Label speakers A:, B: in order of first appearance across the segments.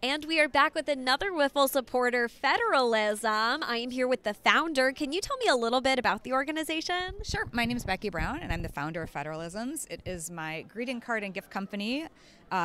A: And we are back with another WIFLE supporter, Federalism. I am here with the founder. Can you tell me a little bit about the organization?
B: Sure. My name is Becky Brown, and I'm the founder of Federalisms. It is my greeting card and gift company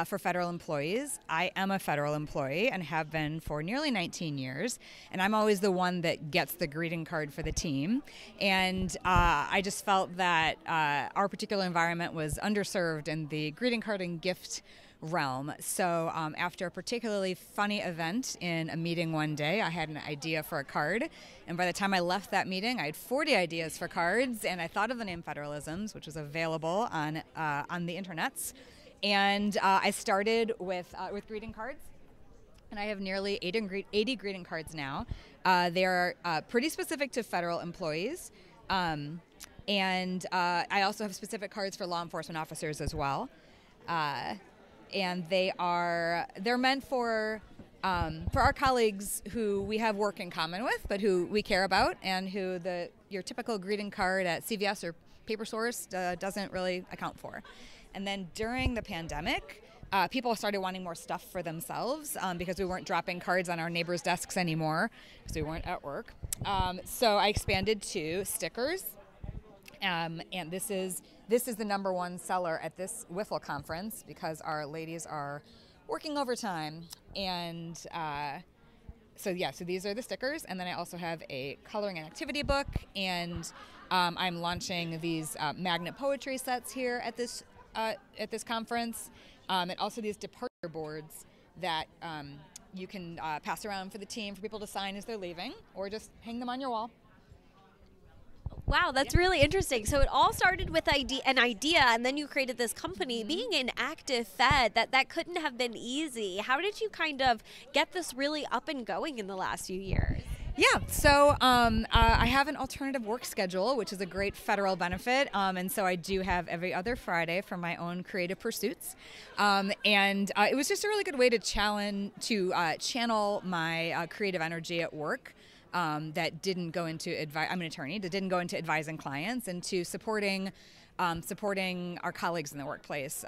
B: for federal employees. I am a federal employee and have been for nearly 19 years, and I'm always the one that gets the greeting card for the team. And I just felt that our particular environment was underserved in the greeting card and gift realm. So after a particularly funny event in a meeting one day, I had an idea for a card, and by the time I left that meeting, I had 40 ideas for cards, and I thought of the name Federalisms, which was available on the internets, and I started with greeting cards, and I have nearly 80 greeting cards now. They're pretty specific to federal employees, and I also have specific cards for law enforcement officers as well. And they're meant for our colleagues who we have work in common with, but who we care about, and who your typical greeting card at CVS or paper source doesn't really account for. And then during the pandemic, people started wanting more stuff for themselves because we weren't dropping cards on our neighbors' desks anymore because we weren't at work. So I expanded to stickers. And this is the #1 seller at this WIFLE conference because our ladies are working overtime. And so these are the stickers. And then I also have a coloring and activity book. And I'm launching these magnet poetry sets here at this conference. And also these departure boards that you can pass around for the team for people to sign as they're leaving, or just hang them on your wall.
A: Wow, that's really interesting. So it all started with an idea, and then you created this company. Being an active Fed, that couldn't have been easy. How did you kind of get this really up and going in the last few years?
B: Yeah, so I have an alternative work schedule, which is a great federal benefit, and so I do have every other Friday for my own creative pursuits, and it was just a really good way to channel my creative energy at work. That didn't go into I'm an attorney, that didn't go into advising clients, and to supporting our colleagues in the workplace.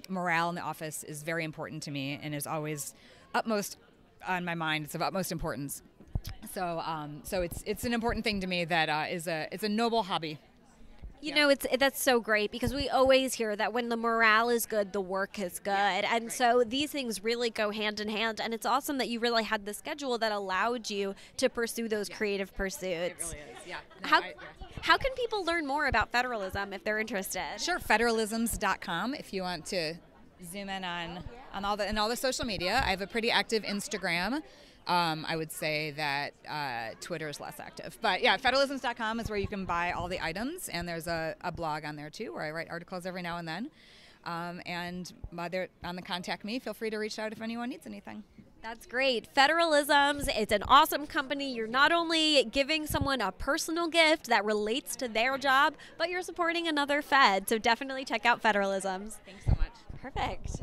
B: Morale in the office is very important to me and is always utmost on my mind. It's of utmost importance. So it's an important thing to me that it's a noble hobby.
A: You know, that's so great because we always hear that when the morale is good, the work is good. And so these things really go hand in hand. And it's awesome that you really had the schedule that allowed you to pursue those creative pursuits.
B: It really is, yeah.
A: How can people learn more about federalism if they're interested?
B: Sure, federalisms.com if you want to zoom in on all the social media. I have a pretty active Instagram. I would say that Twitter is less active. But yeah, federalisms.com is where you can buy all the items, and there's a blog on there too where I write articles every now and then. And on the contact me, feel free to reach out if anyone needs anything.
A: That's great. Federalisms, it's an awesome company. You're not only giving someone a personal gift that relates to their job, but you're supporting another Fed. So definitely check out Federalisms.
B: Thanks so much.
A: Perfect.